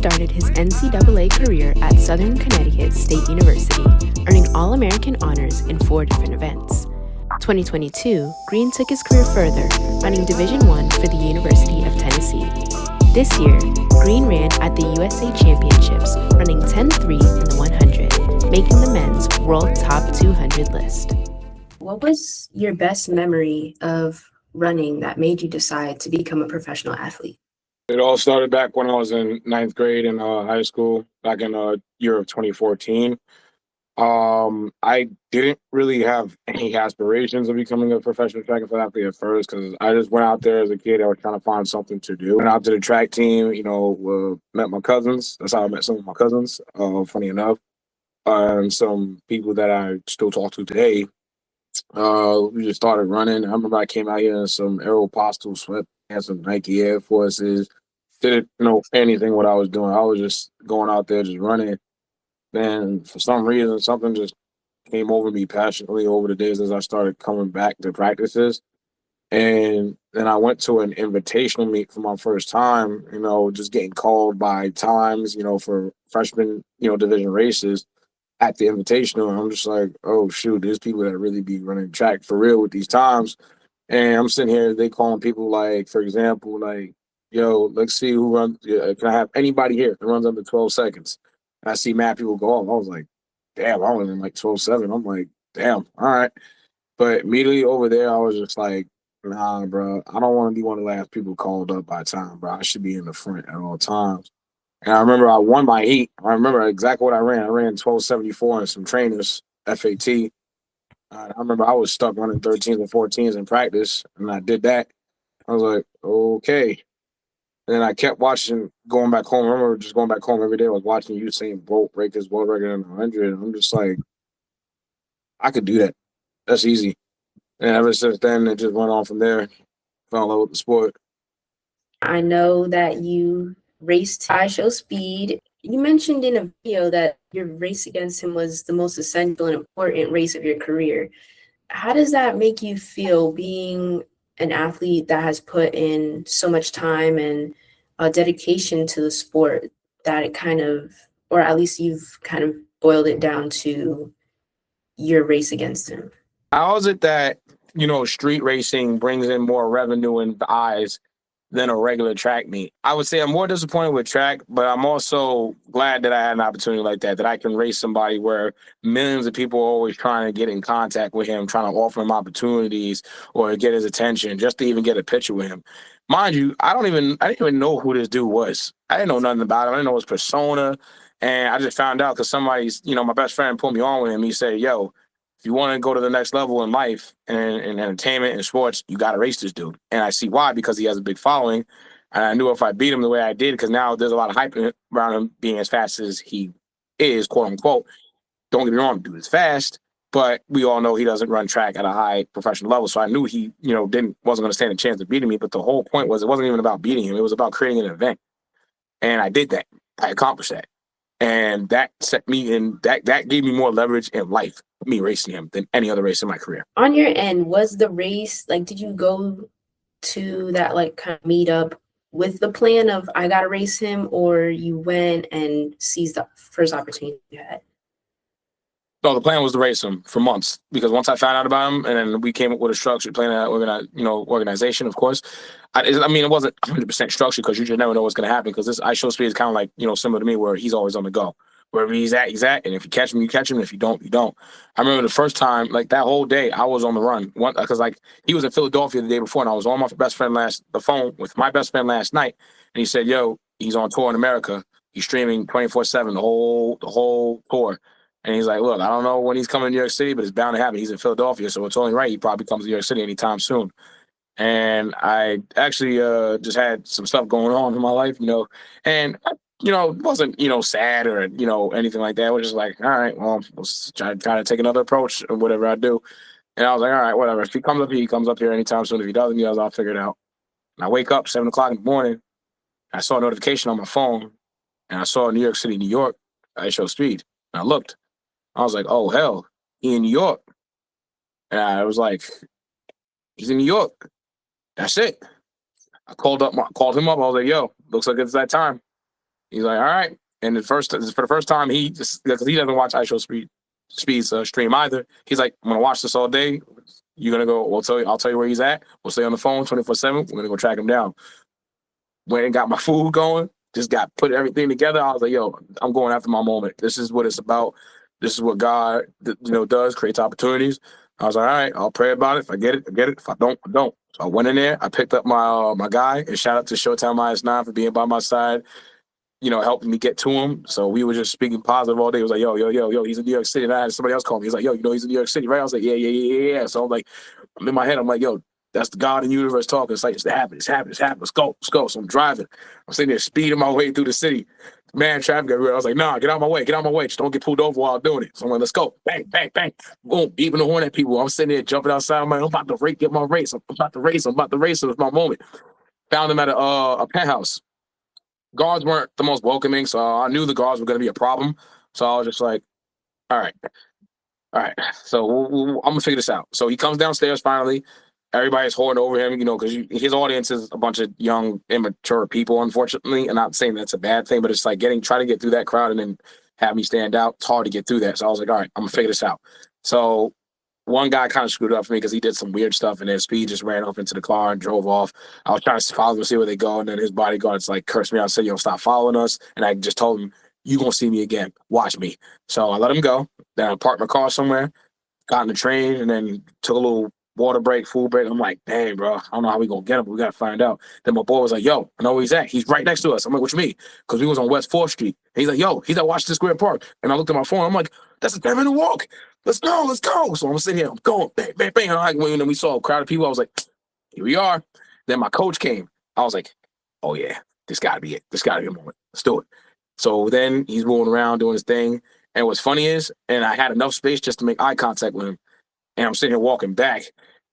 started his NCAA career at Southern Connecticut State University, earning All-American honors in 4 different events. 2022, Green took his career further, running Division I for the University of Tennessee. This year, Green ran at the USA Championships, running 10.3 in the 100, making the men's World Top 200 list. What was your best memory of running that made you decide to become a professional athlete? It all started back when I was in 9th grade in high school, back in year of 2014. I didn't really have any aspirations of becoming a professional track and field athlete at first because I just went out there as a kid. I was trying to find something to do. Went out to the track team, met my cousins. That's how I met some of my cousins, funny enough. And some people that I still talk to today. We just started running. I remember I came out here in some Aeropostale sweat and some Nike Air Forces. Didn't know anything what I was doing. I was just going out there just running. Then for some reason, something just came over me passionately over the days as I started coming back to practices. And then I went to an invitational meet for my first time, just getting called by times, for freshman, division races at the invitational. And I'm just like, oh, shoot, there's people that really be running track for real with these times. And I'm sitting here, they calling people like, for example, like, yo, let's see who runs. Can I have anybody here that runs under 12 seconds? And I see mad people go off. I was like, damn, I was in like 12.7. I'm like, damn, all right. But immediately over there, I was just like, nah, bro, I don't want to be one of the last people called up by time, bro. I should be in the front at all times. And I remember I won my heat. I remember exactly what I ran. I ran 12.74 and some trainers, FAT. I remember I was stuck running 13s and 14s in practice, and I did that. I was like, okay. And then I kept watching, going back home. I remember just going back home every day. I was watching Usain Bolt break his world record in 100. And I'm just like, I could do that. That's easy. And ever since then, it just went on from there. Fell in love with the sport. I know that you raced IShowSpeed. You mentioned in a video that your race against him was the most essential and important race of your career. How does that make you feel, being an athlete that has put in so much time and dedication to the sport, that it kind of, or at least you've kind of boiled it down to your race against him? How is it that, street racing brings in more revenue in the eyes than a regular track meet? I would say I'm more disappointed with track, but I'm also glad that I had an opportunity like that I can race somebody where millions of people are always trying to get in contact with him, trying to offer him opportunities or get his attention just to even get a picture with him. Mind you, I didn't even know who this dude was. I didn't know nothing about him. I didn't know his persona. And I just found out because somebody's, my best friend put me on with him. He said, yo, if you want to go to the next level in life and in entertainment and sports, you got to race this dude. And I see why, because he has a big following. And I knew if I beat him the way I did, because now there's a lot of hype around him being as fast as he is, quote unquote. Don't get me wrong, dude is fast, but we all know he doesn't run track at a high professional level. So I knew he, wasn't going to stand a chance of beating me. But the whole point was, it wasn't even about beating him. It was about creating an event. And I did that. I accomplished that. And that set me in, that gave me more leverage in life, me racing him, than any other race in my career. On your end, was the race, like, did you go to that, like, kind of meetup with the plan of, I got to race him, or you went and seized the first opportunity you had? No, the plan was to race him for months, because once I found out about him, and then we came up with a structured plan, organization, of course. It wasn't 100% structured, because you just never know what's going to happen, because this IShowSpeed is kind of like, similar to me, where he's always on the go. Wherever he's at, and if you catch him, you catch him. If you don't, you don't. I remember the first time, like that whole day, I was on the run. Because he was in Philadelphia the day before, and I was on my best friend the phone with my best friend last night, and he said, yo, he's on tour in America. He's streaming 24/7, the whole tour. And he's like, look, I don't know when he's coming to New York City, but it's bound to happen. He's in Philadelphia, so it's only right he probably comes to New York City anytime soon. And I actually just had some stuff going on in my life, and it wasn't, sad or, anything like that. It was just like, all right, well, let's try to take another approach or whatever I do. And I was like, all right, whatever. If he comes up here, he comes up here anytime soon. If he doesn't, I'll figure it out. And I wake up 7 o'clock in the morning. I saw a notification on my phone, and I saw New York City, New York, IShowSpeed. And I looked. I was like, oh, hell, he in New York. And I was like, he's in New York. That's it. I called him up. I was like, yo, looks like it's that time. He's like, all right. And for the first time, he just because he doesn't watch Speed's stream either. He's like, I'm gonna watch this all day. You're gonna go. I'll tell you where he's at. We'll stay on the phone 24/7. We're gonna go track him down. Went and got my food going. Just put everything together. I was like, yo, I'm going after my moment. This is what it's about. This is what God, does, creates opportunities. I was like, all right, I'll pray about it. If I get it, I get it. If I don't, I don't. So I went in there. I picked up my guy, and shout out to Showtime IS9 for being by my side, helping me get to him. So we were just speaking positive all day. It was like, yo, he's in New York City. And I had somebody else call me. He's like, yo, he's in New York City, right? I was like, yeah. So I'm like, I'm in my head. I'm like, yo, that's the God in the universe talking. It's like, it's happening. Let's go. So I'm driving. I'm sitting there speeding my way through the city. Man, traffic everywhere. I was like, nah, get out of my way. Just don't get pulled over while I'm doing it. So I'm like, let's go. Bang, bang, bang. Boom, beeping the horn at people. I'm sitting there jumping outside. I'm like, I'm about to get my race. I'm about to race. So it's my moment. Found him at a penthouse. Guards weren't the most welcoming, so I knew the guards were going to be a problem. So I was just like, all right. So I'm going to figure this out. So he comes downstairs finally. Everybody's hoarding over him, because his audience is a bunch of young, immature people, unfortunately. And not saying that's a bad thing, but it's like try to get through that crowd and then have me stand out. It's hard to get through that. So I was like, all right, I'm going to figure this out. So one guy kind of screwed up for me because he did some weird stuff, and then Speed just ran off into the car and drove off. I was trying to follow him, see where they go, and then his bodyguards cursed me out and said, yo, stop following us. And I just told him, you going to see me again. Watch me. So I let him go. Then I parked my car somewhere, got on the train, and then took a little water break, food break. I'm like, dang, bro, I don't know how we gonna get him, but we gotta find out. Then my boy was like, yo, I know where he's at. He's right next to us. I'm like, what you mean? Because we was on West 4th Street. And he's like, yo, he's at Washington Square Park. And I looked at my phone. I'm like, that's a 10-minute walk. Let's go. So I'm sitting here. I'm going, bang, bang, bang. And when we saw a crowd of people, I was like, here we are. Then my coach came. I was like, oh yeah, this gotta be it. This gotta be a moment. Let's do it. So then he's rolling around doing his thing. And what's funny is, and I had enough space just to make eye contact with him. And I'm sitting here walking back.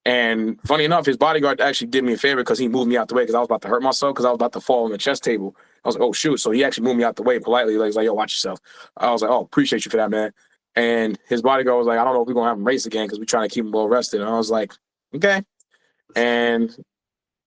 And funny enough, his bodyguard actually did me a favor because he moved me out the way because I was about to hurt myself because I was about to fall on the chess table. I was like, oh, shoot. So he actually moved me out the way politely. He's like, yo, watch yourself. I was like, oh, appreciate you for that, man. And his bodyguard was like, I don't know if we're going to have him race again because we're trying to keep him well rested. And I was like, okay. And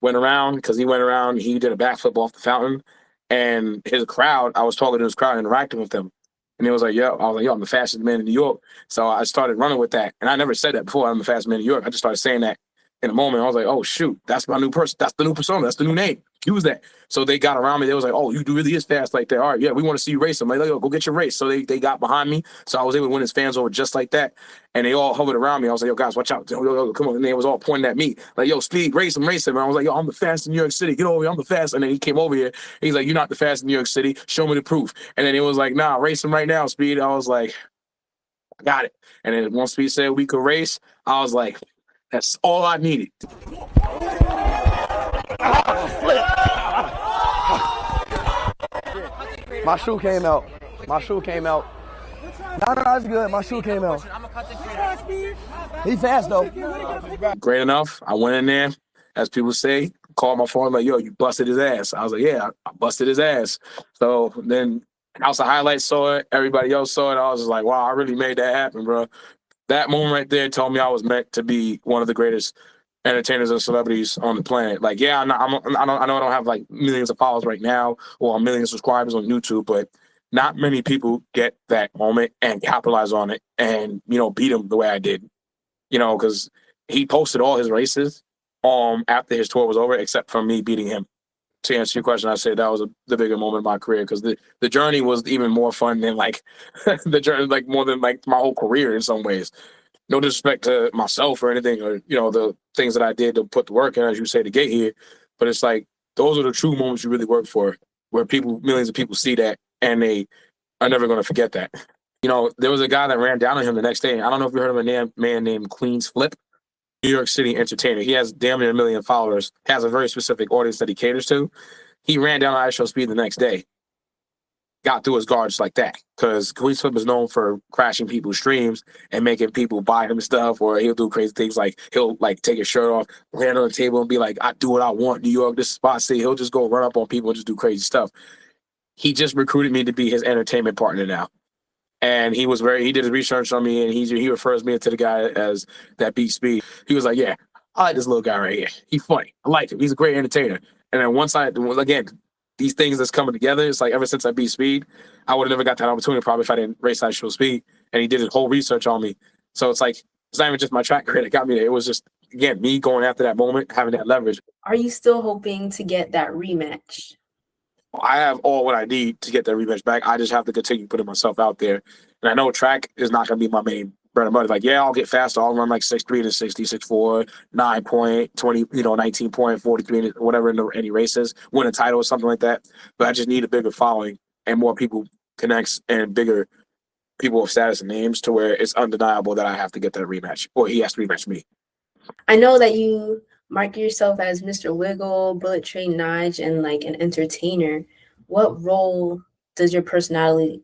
went around because he did a backflip off the fountain. And his crowd, I was talking to his crowd, interacting with them. And he was like, yo, I was like, yo, I'm the fastest man in New York. So I started running with that. And I never said that before, I'm the fastest man in New York. I just started saying that in a moment. I was like, oh, shoot, that's my new person. That's the new persona. That's the new name. Use that. So they got around me. They was like, oh, you really is fast like that. All right, yeah, we want to see you race. I'm like, yo, go get your race. So they got behind me. So I was able to win his fans over just like that. And they all hovered around me. I was like, yo, guys, watch out. Yo, come on. And they was all pointing at me. Like, yo, Speed, race him. And I was like, yo, I'm the fastest in New York City. Get over here. I'm the fastest. And then he came over here. He's like, you're not the fastest in New York City. Show me the proof. And then it was like, nah, race him right now, Speed. I was like, I got it. And then once Speed said we could race, I was like, that's all I needed. My shoe came out. No, it's good. My shoe came out. He's fast, though. Great enough. I went in there, as people say, called my phone, like, yo, you busted his ass. I was like, yeah, I busted his ass. So then House of Highlights saw it. Everybody else saw it. I was just like, wow, I really made that happen, bro. That moment right there told me I was meant to be one of the greatest entertainers and celebrities on the planet. Like, yeah, I know I don't have like millions of followers right now or a million subscribers on YouTube, but not many people get that moment and capitalize on it and, beat him the way I did, because he posted all his races after his tour was over, except for me beating him. To answer your question, I say that was the bigger moment of my career because the journey was even more fun than like the journey, like more than like my whole career in some ways. No disrespect to myself or anything, or the things that I did to put the work in, as you say, to get here. But it's like those are the true moments you really work for, where millions of people see that, and they are never going to forget that. There was a guy that ran down on him the next day. I don't know if you heard of a man named Queen's Flip, New York City entertainer. He has damn near 1 million followers. Has a very specific audience that he caters to. He ran down on IShowSpeed the next day. Got through his guards like that because Queen's Flip is known for crashing people's streams and making people buy him stuff, or he'll do crazy things like he'll like take his shirt off, land on the table, and be like, "I do what I want, New York. This spot." See, he'll just go run up on people and just do crazy stuff. He just recruited me to be his entertainment partner now, and he did his research on me, and he refers me to the guy as that beat Speed. He was like, "Yeah, I like this little guy right here. He's funny. I like him. He's a great entertainer." And then again, these things that's coming together. It's like ever since I beat Speed, I would have never got that opportunity probably if I didn't race IShowSpeed. And he did his whole research on me. So it's like, it's not even just my track record that got me there. It was just, again, me going after that moment, having that leverage. Are you still hoping to get that rematch? I have all what I need to get that rematch back. I just have to continue putting myself out there. And I know track is not going to be my main bread and butter. Like, yeah, I'll get faster. I'll run like 6'3" to 60, 6'4", 9.20, 19.43, whatever in any races, win a title or something like that. But I just need a bigger following and more people connects and bigger people of status and names to where it's undeniable that I have to get that rematch or he has to rematch me. I know that you market yourself as Mr. Wiggle, Bullet Train Nige, and like an entertainer. What role does your personality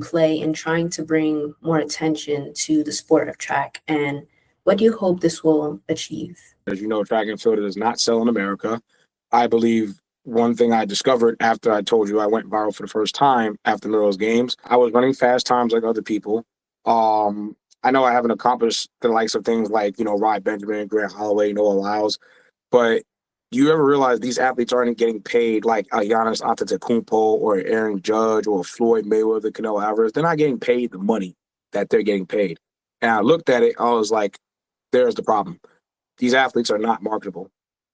play in trying to bring more attention to the sport of track? And what do you hope this will achieve? As you know, track and field does not sell in America. I believe one thing I discovered after I told you I went viral for the first time after those games, I was running fast times like other people. I know I haven't accomplished the likes of things like, Rod Benjamin, Grant Holloway, Noah Lyles, but do you ever realize these athletes aren't getting paid like a Giannis Antetokounmpo or Aaron Judge or Floyd Mayweather, Canelo Alvarez? They're not getting paid the money that they're getting paid. And I looked at it, I was like, there's the problem. These athletes are not marketable.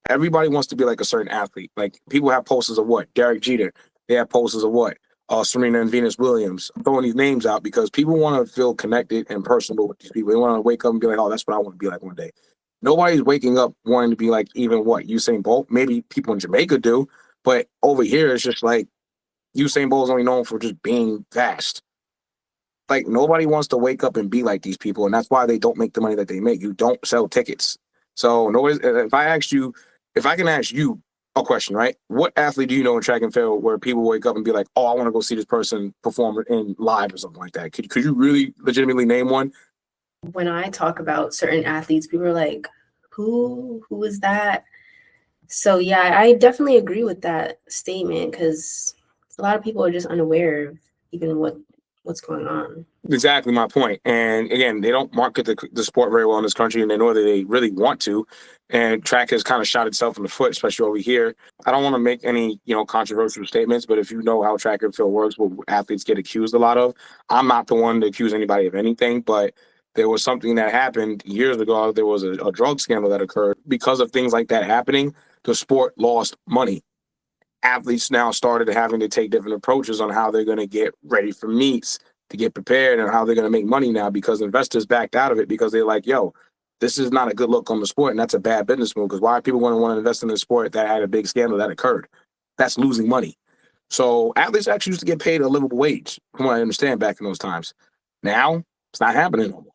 Everybody wants to be like a certain athlete. Like people have posters of what? Derek Jeter. They have posters of what? Serena and Venus Williams. I'm throwing these names out because people want to feel connected and personal with these people. They want to wake up and be like, oh, that's what I want to be like one day. Nobody's waking up wanting to be like even what? Usain Bolt. Maybe people in Jamaica do, but over here it's just like Usain Bolt is only known for just being fast. Like nobody wants to wake up and be like these people, and that's why they don't make the money that they make. You don't sell tickets. So nobody's. If I can ask you a question, right? What athlete do you know in track and field where people wake up and be like, "Oh, I want to go see this person perform in live or something like that"? Could you really legitimately name one? When I talk about certain athletes, people are like, "Who is that?" So yeah, I definitely agree with that statement because a lot of people are just unaware of even what's going on. Exactly my point. And again, they don't market the sport very well in this country, and they know that they really want to. And track has kind of shot itself in the foot, especially over here. I don't want to make any, controversial statements, but if you know how track and field works, what athletes get accused a lot of, I'm not the one to accuse anybody of anything, but there was something that happened years ago. There was a drug scandal that occurred. Because of things like that happening, the sport lost money. Athletes now started having to take different approaches on how they're going to get ready for meets, to get prepared, and how they're going to make money now because investors backed out of it because they're like, yo, this is not a good look on the sport, and that's a bad business move because why are people going to want to invest in a sport that had a big scandal that occurred? That's losing money. So athletes actually used to get paid a livable wage, from what I understand back in those times. Now, it's not happening no more.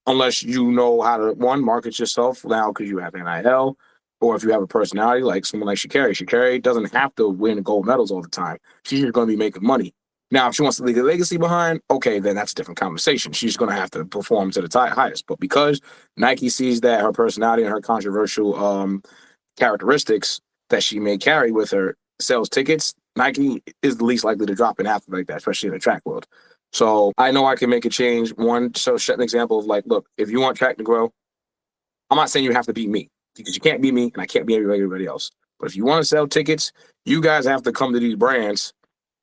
Unless you know how to, one, market yourself now because you have NIL, or if you have a personality like someone like Sha'Carri. Sha'Carri doesn't have to win gold medals all the time. She's just going to be making money. Now, if she wants to leave a legacy behind, okay, then that's a different conversation. She's going to have to perform to the highest. But because Nike sees that her personality and her controversial characteristics that she may carry with her sells tickets, Nike is the least likely to drop an athlete like that, especially in the track world. So I know I can make a change. One, so set an example of like, look, if you want track to grow, I'm not saying you have to beat me because you can't beat me and I can't beat everybody else. But if you want to sell tickets, you guys have to come to these brands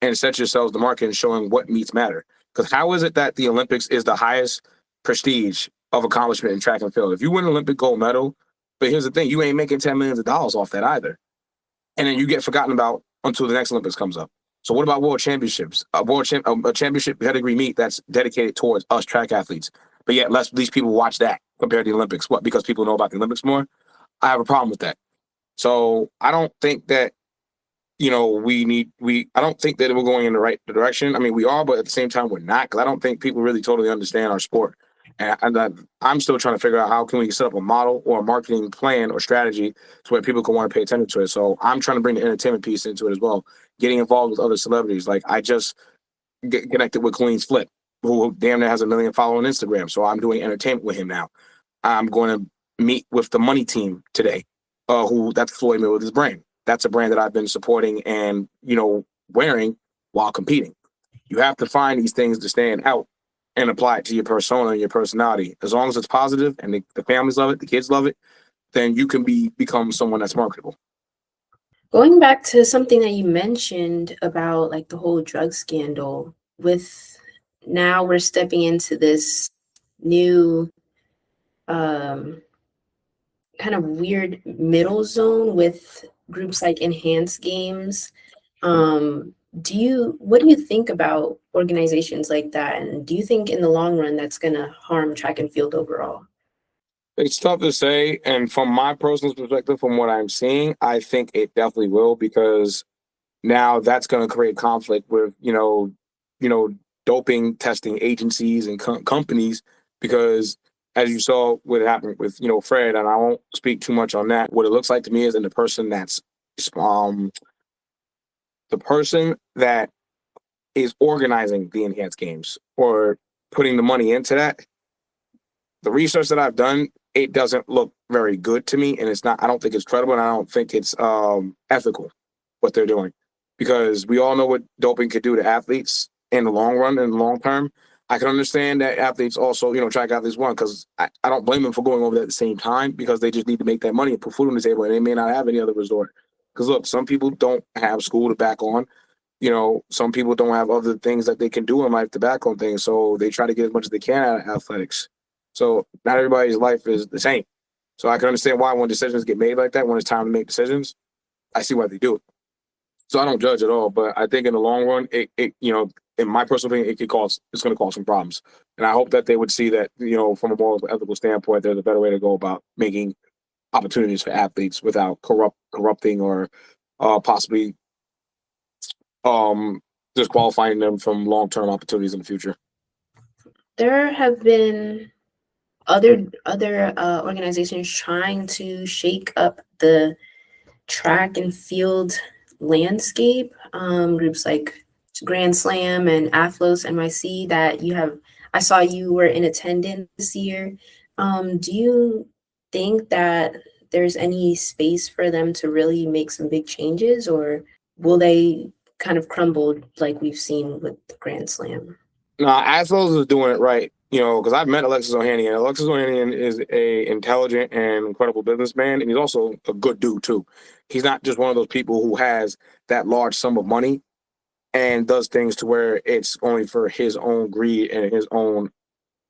and set yourselves the market and showing what meets matter. Because how is it that the Olympics is the highest prestige of accomplishment in track and field? If you win an Olympic gold medal, but here's the thing, you ain't making $10 million off that either. And then you get forgotten about until the next Olympics comes up. So what about world championships? A championship pedigree meet that's dedicated towards us track athletes. But yet these people watch that compared to the Olympics. What? Because people know about the Olympics more? I have a problem with that. So I don't think that, I don't think that we're going in the right direction. I mean, we are, but at the same time, we're not, because I don't think people really totally understand our sport. And I'm still trying to figure out how can we set up a model or a marketing plan or strategy to where people can want to pay attention to it. So I'm trying to bring the entertainment piece into it as well, getting involved with other celebrities. Like I just get connected with Queen's Flip, who damn near has 1 million followers on Instagram. So I'm doing entertainment with him now. I'm going to meet with the Money Team today, that's Floyd Mayweather's brand. That's a brand that I've been supporting and, wearing while competing. You have to find these things to stand out and apply it to your persona and your personality. As long as it's positive and the families love it, the kids love it, then you can become someone that's marketable. Going back to something that you mentioned about like the whole drug scandal, with now we're stepping into this new um, kind of weird middle zone with groups like Enhanced Games. What do you think about organizations like that? And do you think in the long run that's gonna harm track and field overall? It's tough to say, and from my personal perspective, from what I'm seeing, I think it definitely will because now that's going to create conflict with doping testing agencies and companies because as you saw what happened with Fred, and I won't speak too much on that. What it looks like to me is in um the person that is organizing the enhanced games or putting the money into that. The research that I've done, it doesn't look very good to me, and it's not. I don't think it's credible, and I don't think it's ethical what they're doing, because we all know what doping could do to athletes in the long run, in the long term. I can understand that athletes also, track athletes want because I don't blame them for going over there at the same time because they just need to make that money and put food on the table, and they may not have any other resort. Because look, some people don't have school to back on. Some people don't have other things that they can do in life to back on things, so they try to get as much as they can out of athletics. So not everybody's life is the same. So I can understand why when decisions get made like that, when it's time to make decisions, I see why they do it. So I don't judge at all, but I think in the long run, in my personal opinion, it's going to cause some problems. And I hope that they would see that, from a moral ethical standpoint, there's a better way to go about making opportunities for athletes without corrupting or possibly disqualifying them from long-term opportunities in the future. There have been other organizations trying to shake up the track and field landscape. Groups like Grand Slam and Athlos NYC that I saw you were in attendance this year. Do you think that there's any space for them to really make some big changes, or will they kind of crumble like we've seen with the Grand Slam? No, Aslos is doing it right. Because I've met Alexis Ohanian. Alexis Ohanian is a intelligent and incredible businessman, and he's also a good dude too. He's not just one of those people who has that large sum of money and does things to where it's only for his own greed and his own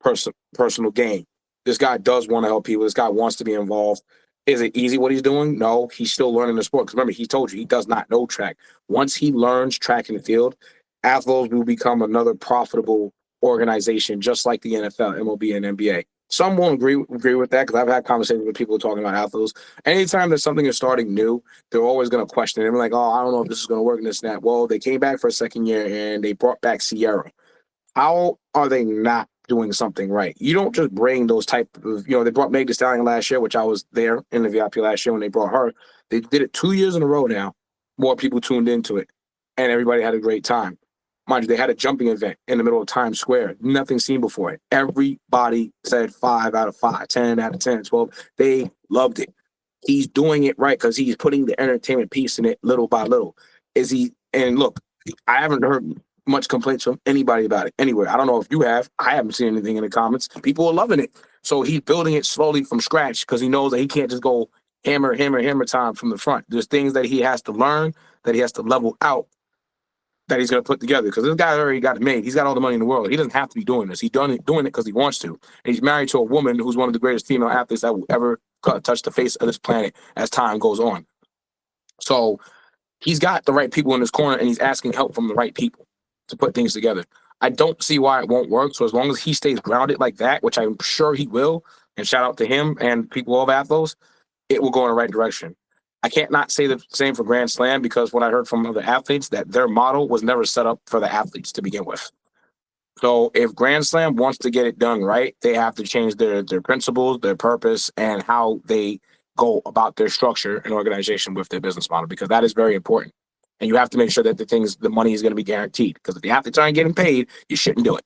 personal gain. This guy does want to help people. This guy wants to be involved. Is it easy what he's doing? No, he's still learning the sport. Because remember, he told you he does not know track. Once he learns track in the field, Athlos will become another profitable organization, just like the NFL, MLB, and NBA. Some won't agree with that because I've had conversations with people talking about Athlos. Anytime that something is starting new, they're always going to question it. They're like, "Oh, I don't know if this is going to work in this and that." Well, they came back for a second year and they brought back Sierra. How are they not doing something right? You don't just bring those type of, they brought Meg Thee Stallion last year, which I was there in the VIP last year when they brought her. They did it 2 years in a row now. More people tuned into it, and everybody had a great time. Mind you, they had a jumping event in the middle of Times Square. Nothing seen before it. Everybody said 5 out of 5, 10 out of 10, 12. They loved it. He's doing it right because he's putting the entertainment piece in it little by little. And look, I haven't heard much complaints from anybody about it anywhere. I don't know if you have. I haven't seen anything in the comments. People are loving it. So he's building it slowly from scratch because he knows that he can't just go hammer time from the front. There's things that he has to learn, that he has to level out, that he's going to put together because this guy already got it made. He's got all the money in the world. He doesn't have to be doing this. He's doing it because he wants to. And he's married to a woman who's one of the greatest female athletes that will ever touch the face of this planet as time goes on. So he's got the right people in his corner and he's asking help from the right people to put things together. I don't see why it won't work. So as long as he stays grounded like that, which I'm sure he will, and shout out to him and people of Athlos, it will go in the right direction. I can't not say the same for Grand Slam because what I heard from other athletes that their model was never set up for the athletes to begin with. So if Grand Slam wants to get it done right, they have to change their principles, their purpose, and how they go about their structure and organization with their business model because that is very important. And you have to make sure that the money is going to be guaranteed because if the athletes aren't getting paid, you shouldn't do it.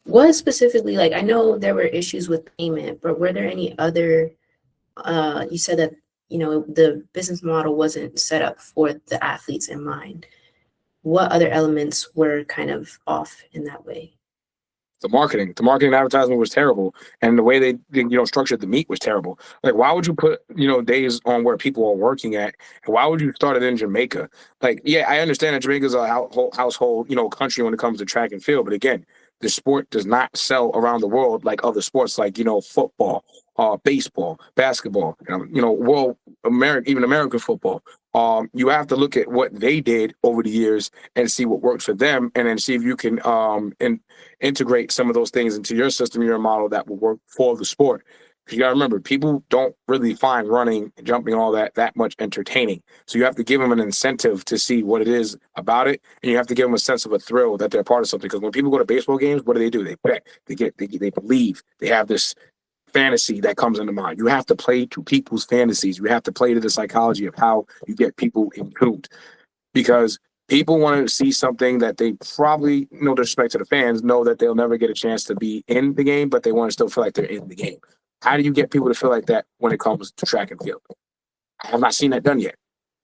What specifically, like I know there were issues with payment, but were there any other, you said that, the business model wasn't set up for the athletes in mind. What other elements were kind of off in that way? The marketing and advertisement was terrible, and the way they structured the meet was terrible. Like, why would you put days on where people are working at, and why would you start it in Jamaica? Like, yeah, I understand that Jamaica's a household country when it comes to track and field, but again, the sport does not sell around the world like other sports, like football, baseball, basketball, world even American football. You have to look at what they did over the years and see what works for them, and then see if you can integrate some of those things into your system, your model that will work for the sport. Because you got to remember, people don't really find running, jumping, all that much entertaining. So you have to give them an incentive to see what it is about it, and you have to give them a sense of a thrill that they're part of something. Because when people go to baseball games, what do? They bet, they believe, they have this fantasy that comes into mind. You have to play to people's fantasies. You have to play to the psychology of how you get people imbued, because people want to see something that they probably, no disrespect to the fans, know that they'll never get a chance to be in the game, but they want to still feel like they're in the game. How do you get people to feel like that when it comes to track and field? I have not seen that done yet.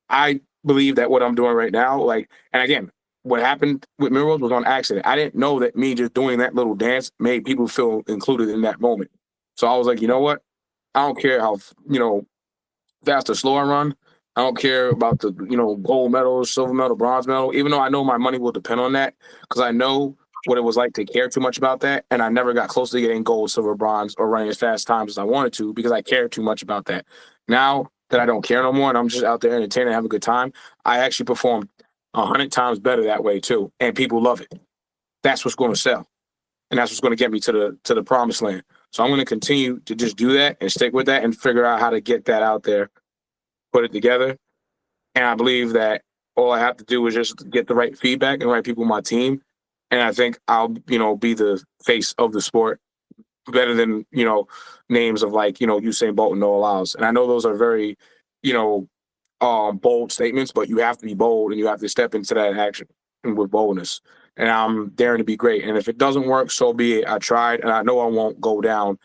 I believe that what I'm doing right now, and again, what happened with Mirrors was on accident. I didn't know that me just doing that little dance made people feel included in that moment. So I was like, you know what? I don't care how, fast or slow I run. I don't care about the, gold medal, silver medal, bronze medal, even though I know my money will depend on that, because I know what it was like to care too much about that. And I never got close to getting gold, silver, bronze, or running as fast times as I wanted to, because I cared too much about that. Now that I don't care no more and I'm just out there entertaining and have a good time, I actually perform 100 times better that way too. And people love it. That's what's going to sell. And that's what's going to get me to the promised land. So I'm going to continue to just do that and stick with that and figure out how to get that out there, put it together. And I believe that all I have to do is just get the right feedback and the right people on my team. And I think I'll, be the face of the sport better than, names of Usain Bolt and Noah Lyles. And I know those are very, bold statements, but you have to be bold and you have to step into that action with boldness. And I'm daring to be great. And if it doesn't work, so be it. I tried, and I know I won't go down,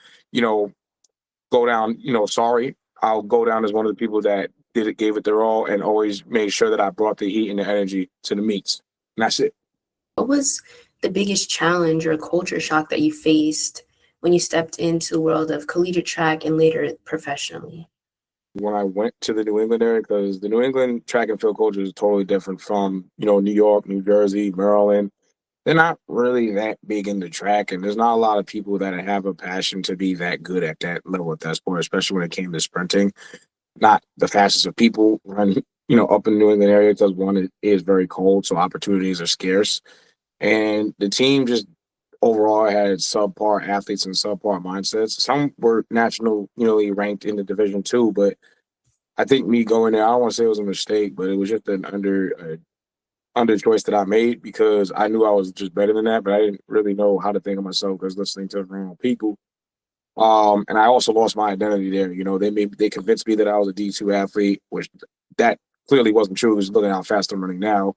sorry. I'll go down as one of the people that gave it their all, and always made sure that I brought the heat and the energy to the meets. And that's it. What was the biggest challenge or culture shock that you faced when you stepped into the world of collegiate track and later professionally? When I went to the New England area, because the New England track and field culture is totally different from, New York, New Jersey, Maryland. They're not really that big into track, and there's not a lot of people that have a passion to be that good at that level of that sport, especially when it came to sprinting. Not the fastest of people run, up in the New England area, because one, it is very cold, so opportunities are scarce. And the team just overall had subpar athletes and subpar mindsets. Some were nationally ranked in the Division II, but I think me going there, I don't want to say it was a mistake, but it was just an under choice that I made, because I knew I was just better than that, but I didn't really know how to think of myself because listening to the wrong people. And I also lost my identity there. They convinced me that I was a D2 athlete, which that clearly wasn't true. Just looking how fast I'm running now.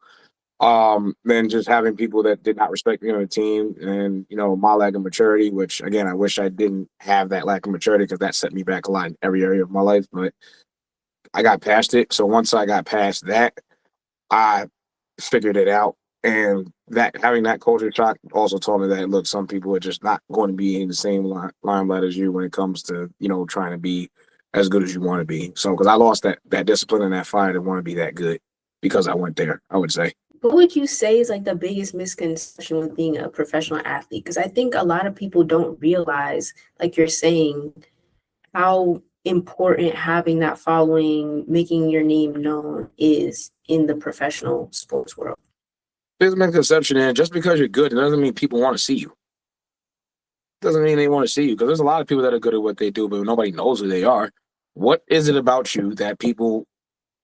Then just having people that did not respect me on the team, and my lack of maturity, which again I wish I didn't have that lack of maturity, because that set me back a lot in every area of my life. But I got past it. So once I got past that, I figured it out. And that having that culture shock also told me that, look, some people are just not going to be in the same limelight as you when it comes to, trying to be as good as you want to be. So, because I lost that discipline and that fire to want to be that good because I went there, I would say. What would you say is the biggest misconception with being a professional athlete? Because I think a lot of people don't realize, like you're saying, how important having that following, making your name known is in the professional sports world. There's a misconception, and just because you're good, it doesn't mean people want to see you. It doesn't mean they want to see you, because there's a lot of people that are good at what they do, but nobody knows who they are. What is it about you that people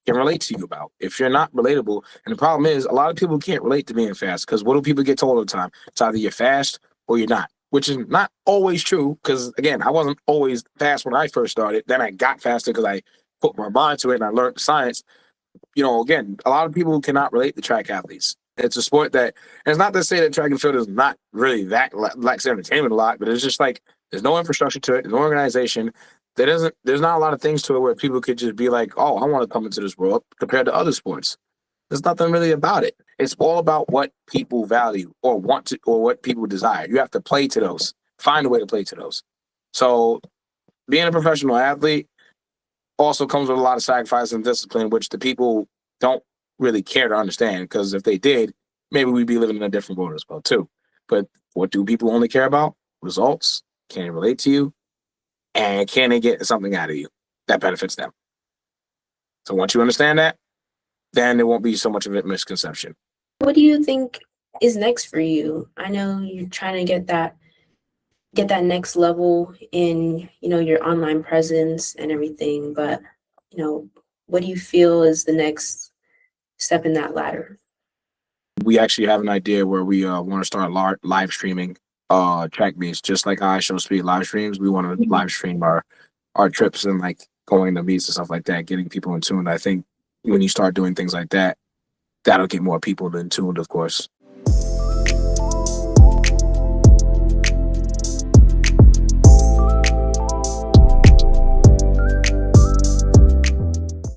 can relate to you about? If you're not relatable, and the problem is a lot of people can't relate to being fast, because what do people get told all the time? It's either you're fast or you're not, which is not always true, because again, I wasn't always fast when I first started. Then I got faster because I put my mind to it and I learned science. Again, a lot of people cannot relate to track athletes. It's a sport that, and it's not to say that track and field is not really that lacks entertainment a lot, but it's just there's no infrastructure to it, there's no organization. There's not a lot of things to it where people could just be like, oh, I want to come into this world, compared to other sports. There's nothing really about it. It's all about what people value or want to, or what people desire. You have to play to those, find a way to play to those. So being a professional athlete also comes with a lot of sacrifice and discipline, which the people don't really care to understand, because if they did, maybe we'd be living in a different world as well too. But what do people only care about? Results. Can they relate to you? And can they get something out of you that benefits them? So once you understand that, then there won't be so much of a misconception. What do you think is next for you? I know you're trying to get that next level in, your online presence and everything, but, what do you feel is the next step in that ladder? We actually have an idea where we want to start live streaming track meets, just like IShowSpeed live streams. We want to live stream our trips and like going to meets and stuff like that, getting people in tune. I think when you start doing things like that, that'll get more people in tuned, of course.